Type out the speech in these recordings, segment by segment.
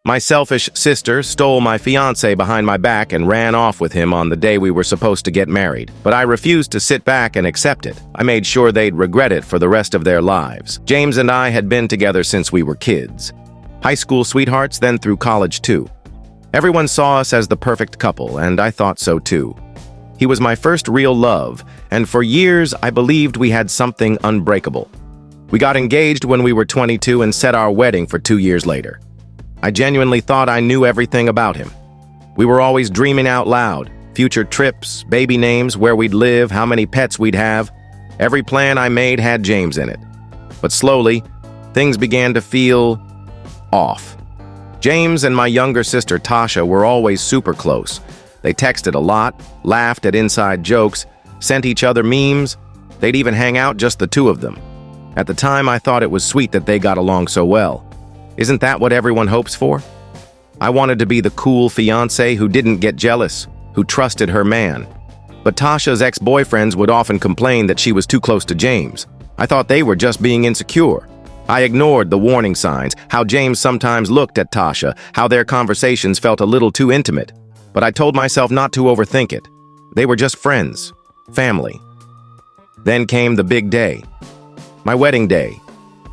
My selfish sister stole my fiancé behind my back and ran off with him on the day we were supposed to get married. But I refused to sit back and accept it. I made sure they'd regret it for the rest of their lives. James and I had been together since we were kids. High school sweethearts, then through college too. Everyone saw us as the perfect couple, and I thought so too. He was my first real love, and for years I believed we had something unbreakable. We got engaged when we were 22 and set our wedding for 2 years later. I genuinely thought I knew everything about him. We were always dreaming out loud, future trips, baby names, where we'd live, how many pets we'd have. Every plan I made had James in it. But slowly, things began to feel off. James and my younger sister Tasha were always super close. They texted a lot, laughed at inside jokes, sent each other memes. They'd even hang out, just the two of them. At the time, I thought it was sweet that they got along so well. Isn't that what everyone hopes for? I wanted to be the cool fiancé who didn't get jealous, who trusted her man. But Tasha's ex-boyfriends would often complain that she was too close to James. I thought they were just being insecure. I ignored the warning signs, how James sometimes looked at Tasha, how their conversations felt a little too intimate. But I told myself not to overthink it. They were just friends, family. Then came the big day. My wedding day.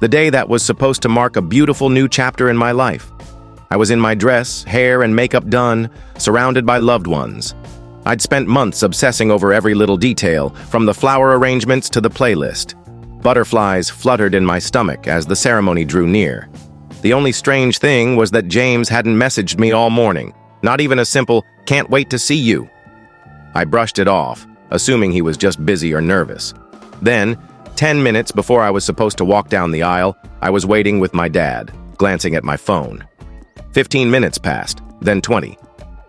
The day that was supposed to mark a beautiful new chapter in my life. I was in my dress, hair and makeup done, surrounded by loved ones. I'd spent months obsessing over every little detail, from the flower arrangements to the playlist. Butterflies fluttered in my stomach as the ceremony drew near. The only strange thing was that James hadn't messaged me all morning, not even a simple, "Can't wait to see you." I brushed it off, assuming he was just busy or nervous. Then, 10 minutes before I was supposed to walk down the aisle, I was waiting with my dad, glancing at my phone. 15 minutes passed, then 20.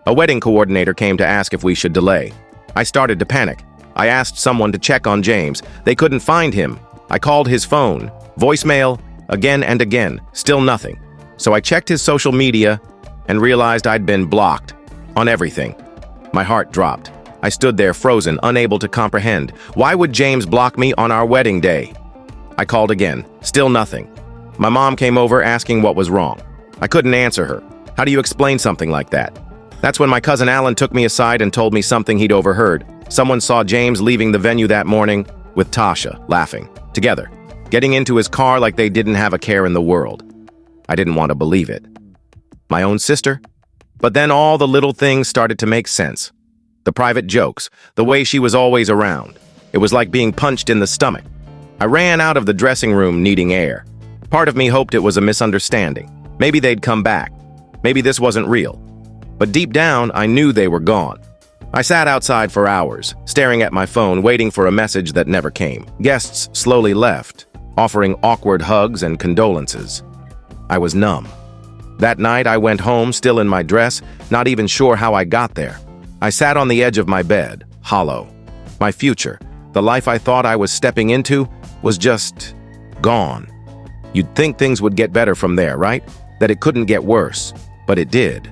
A wedding coordinator came to ask if we should delay. I started to panic. I asked someone to check on James. They couldn't find him. I called his phone, voicemail, again and again, still nothing. So I checked his social media and realized I'd been blocked on everything. My heart dropped. I stood there frozen, unable to comprehend. Why would James block me on our wedding day? I called again, still nothing. My mom came over asking what was wrong. I couldn't answer her. How do you explain something like that? That's when my cousin Alan took me aside and told me something he'd overheard. Someone saw James leaving the venue that morning with Tasha, laughing, together, getting into his car like they didn't have a care in the world. I didn't want to believe it. My own sister? But then all the little things started to make sense. The private jokes, the way she was always around. It was like being punched in the stomach. I ran out of the dressing room needing air. Part of me hoped it was a misunderstanding. Maybe they'd come back. Maybe this wasn't real. But deep down, I knew they were gone. I sat outside for hours, staring at my phone, waiting for a message that never came. Guests slowly left, offering awkward hugs and condolences. I was numb. That night, I went home, still in my dress, not even sure how I got there. I sat on the edge of my bed, hollow. My future, the life I thought I was stepping into, was just gone. You'd think things would get better from there, right? That it couldn't get worse, but it did.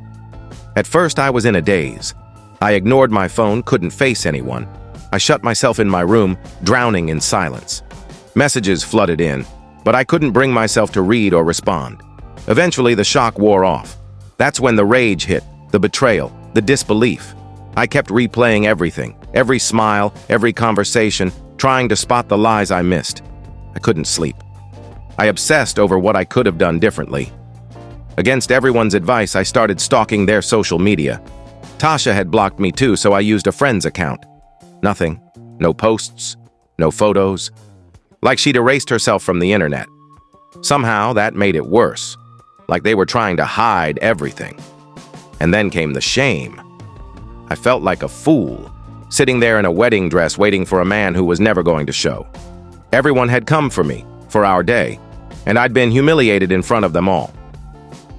At first, I was in a daze. I ignored my phone, couldn't face anyone. I shut myself in my room, drowning in silence. Messages flooded in, but I couldn't bring myself to read or respond. Eventually, the shock wore off. That's when the rage hit, the betrayal, the disbelief. I kept replaying everything, every smile, every conversation, trying to spot the lies I missed. I couldn't sleep. I obsessed over what I could have done differently. Against everyone's advice, I started stalking their social media. Tasha had blocked me too, so I used a friend's account. Nothing. No posts. No photos. Like she'd erased herself from the internet. Somehow, that made it worse. Like they were trying to hide everything. And then came the shame. I felt like a fool, sitting there in a wedding dress waiting for a man who was never going to show. Everyone had come for me, for our day, and I'd been humiliated in front of them all.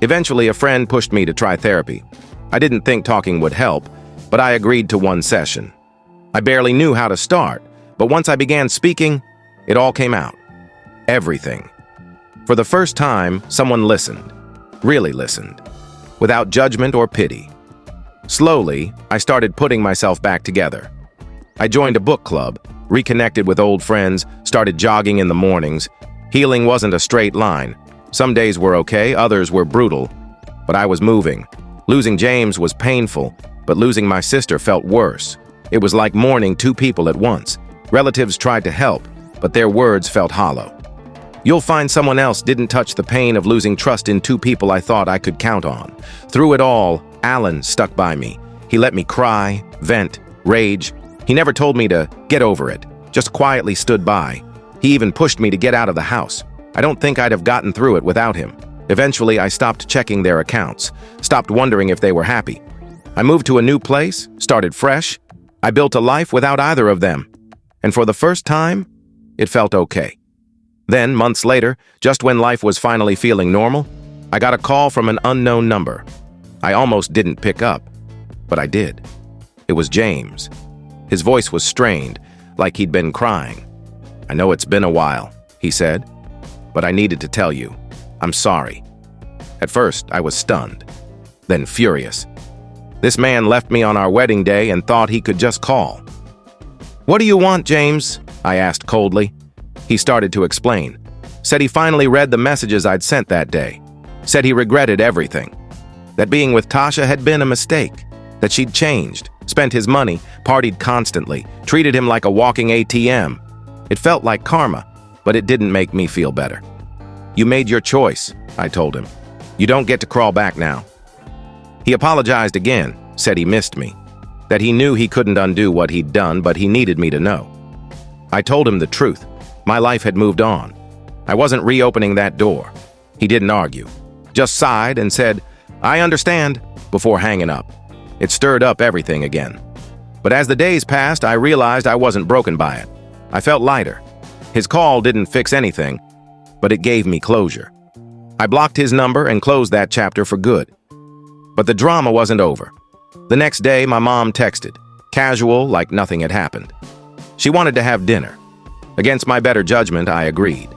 Eventually, a friend pushed me to try therapy. I didn't think talking would help, but I agreed to one session. I barely knew how to start, but once I began speaking, it all came out. Everything. For the first time, someone listened, really listened, without judgment or pity. Slowly, I started putting myself back together. I joined a book club, reconnected with old friends, started jogging in the mornings. Healing wasn't a straight line. Some days were okay, others were brutal. but I was moving. Losing James was painful, but losing my sister felt worse. It was like mourning two people at once. Relatives tried to help, but their words felt hollow. You'll find someone else didn't touch the pain of losing trust in two people I thought I could count on. Through it all, Alan stuck by me. He let me cry, vent, rage. He never told me to get over it, just quietly stood by. He even pushed me to get out of the house. I don't think I'd have gotten through it without him. Eventually, I stopped checking their accounts, stopped wondering if they were happy. I moved to a new place, started fresh. I built a life without either of them. And for the first time, it felt okay. Then, months later, just when life was finally feeling normal, I got a call from an unknown number. I almost didn't pick up, but I did. It was James. His voice was strained, like he'd been crying. "I know it's been a while," he said, "but I needed to tell you. I'm sorry." At first, I was stunned, then furious. This man left me on our wedding day and thought he could just call. "What do you want, James?" I asked coldly. He started to explain. Said he finally read the messages I'd sent that day. Said he regretted everything. That being with Tasha had been a mistake. That she'd changed, spent his money, partied constantly, treated him like a walking ATM. It felt like karma, but it didn't make me feel better. "You made your choice," I told him. "You don't get to crawl back now." He apologized again, said he missed me, that he knew he couldn't undo what he'd done, but he needed me to know. I told him the truth. My life had moved on. I wasn't reopening that door. He didn't argue, just sighed and said, "I understand," before hanging up. It stirred up everything again. But as the days passed, I realized I wasn't broken by it. I felt lighter. His call didn't fix anything, but it gave me closure. I blocked his number and closed that chapter for good. But the drama wasn't over. The next day, my mom texted, casual, like nothing had happened. She wanted to have dinner. Against my better judgment, I agreed.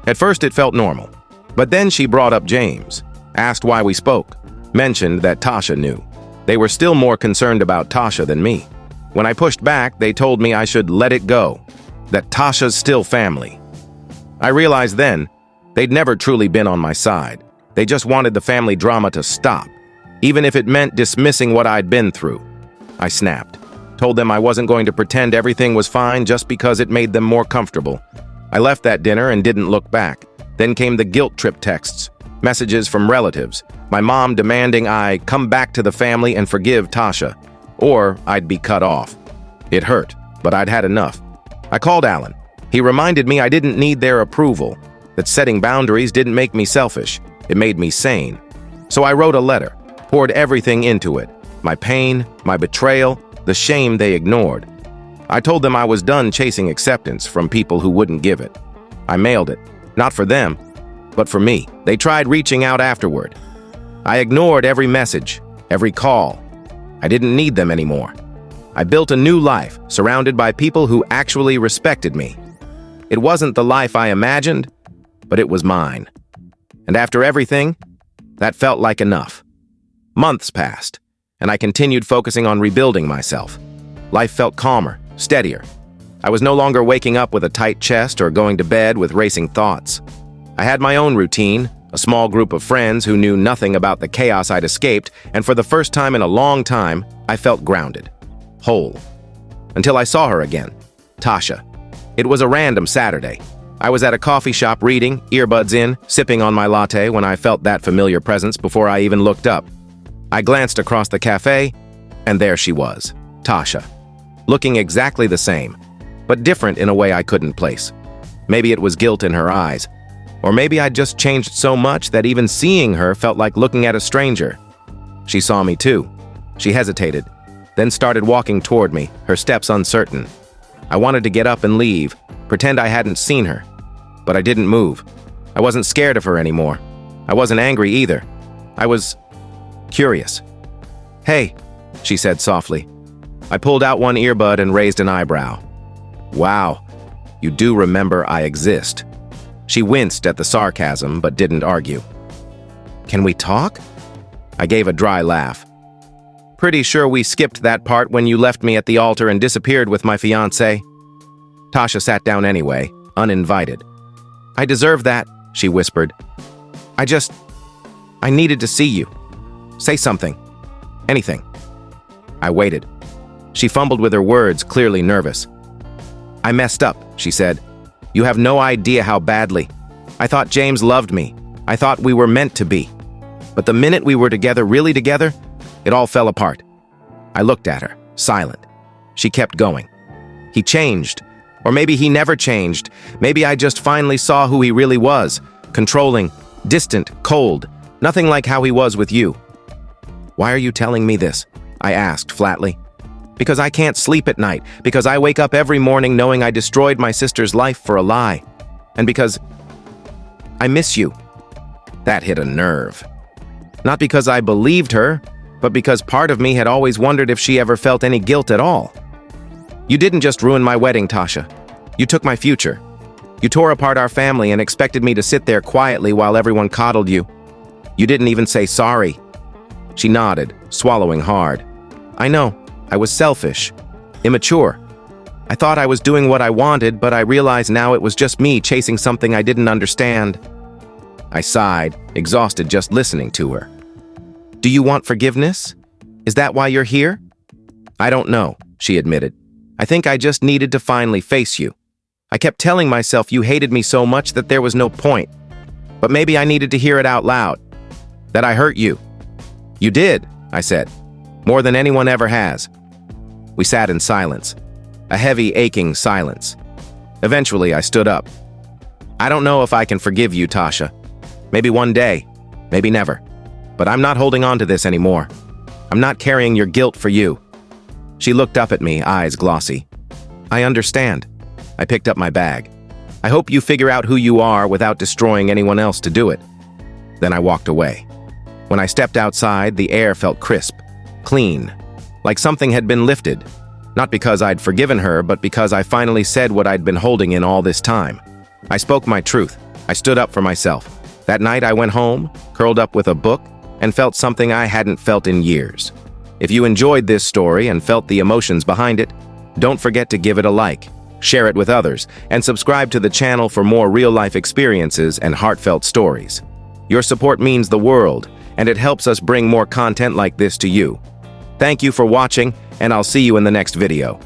At first, it felt normal. But then she brought up James, asked why we spoke, mentioned that Tasha knew. They were still more concerned about Tasha than me. When I pushed back, they told me I should let it go, that Tasha's still family. I realized then, they'd never truly been on my side. They just wanted the family drama to stop, even if it meant dismissing what I'd been through. I snapped. Told them I wasn't going to pretend everything was fine just because it made them more comfortable. I left that dinner and didn't look back. Then came the guilt trip texts, messages from relatives, my mom demanding I come back to the family and forgive Tasha, or I'd be cut off. It hurt, but I'd had enough. I called Alan. He reminded me I didn't need their approval, that setting boundaries didn't make me selfish, it made me sane. So I wrote a letter, poured everything into it, my pain, my betrayal, the shame they ignored. I told them I was done chasing acceptance from people who wouldn't give it. I mailed it, not for them, but for me. They tried reaching out afterward. I ignored every message, every call. I didn't need them anymore. I built a new life, surrounded by people who actually respected me. It wasn't the life I imagined, but it was mine. And after everything, that felt like enough. Months passed, and I continued focusing on rebuilding myself. Life felt calmer, steadier. I was no longer waking up with a tight chest or going to bed with racing thoughts. I had my own routine, a small group of friends who knew nothing about the chaos I'd escaped, and for the first time in a long time, I felt grounded, whole. Until I saw her again, Tasha. It was a random Saturday. I was at a coffee shop reading, earbuds in, sipping on my latte when I felt that familiar presence before I even looked up. I glanced across the cafe, and there she was, Tasha, looking exactly the same, but different in a way I couldn't place. Maybe it was guilt in her eyes, or maybe I'd just changed so much that even seeing her felt like looking at a stranger. She saw me too. She hesitated, then started walking toward me, her steps uncertain. I wanted to get up and leave, pretend I hadn't seen her, but I didn't move. I wasn't scared of her anymore. I wasn't angry either. I was curious. "Hey," she said softly. I pulled out one earbud and raised an eyebrow. "Wow, you do remember I exist." She winced at the sarcasm, but didn't argue. "Can we talk?" I gave a dry laugh. "Pretty sure we skipped that part when you left me at the altar and disappeared with my fiancé." Tasha sat down anyway, uninvited. "I deserve that," she whispered. I needed to see you." Say something. Anything. I waited. She fumbled with her words, clearly nervous. I messed up, she said. You have no idea how badly. I thought James loved me. I thought we were meant to be. But the minute we were together, really together, it all fell apart. I looked at her, silent. She kept going. He changed. Or maybe he never changed. Maybe I just finally saw who he really was. Controlling, distant, cold. Nothing like how he was with you. Why are you telling me this? I asked flatly. Because I can't sleep at night. Because I wake up every morning knowing I destroyed my sister's life for a lie. And because I miss you. That hit a nerve. Not because I believed her, but because part of me had always wondered if she ever felt any guilt at all. You didn't just ruin my wedding, Tasha. You took my future. You tore apart our family and expected me to sit there quietly while everyone coddled you. You didn't even say sorry. She nodded, swallowing hard. I know, I was selfish, immature. I thought I was doing what I wanted, but I realized now it was just me chasing something I didn't understand. I sighed, exhausted just listening to her. Do you want forgiveness? Is that why you're here? I don't know, she admitted. I think I just needed to finally face you. I kept telling myself you hated me so much that there was no point. But maybe I needed to hear it out loud. That I hurt you. You did, I said. More than anyone ever has. We sat in silence. A heavy, aching silence. Eventually, I stood up. I don't know if I can forgive you, Tasha. Maybe one day. Maybe never. But I'm not holding on to this anymore. I'm not carrying your guilt for you. She looked up at me, eyes glossy. I understand. I picked up my bag. I hope you figure out who you are without destroying anyone else to do it. Then I walked away. When I stepped outside, the air felt crisp, clean, like something had been lifted. Not because I'd forgiven her, but because I finally said what I'd been holding in all this time. I spoke my truth. I stood up for myself. That night I went home, curled up with a book, and felt something I hadn't felt in years. If you enjoyed this story and felt the emotions behind it, don't forget to give it a like, share it with others, and subscribe to the channel for more real-life experiences and heartfelt stories. Your support means the world, and it helps us bring more content like this to you. Thank you for watching, and I'll see you in the next video.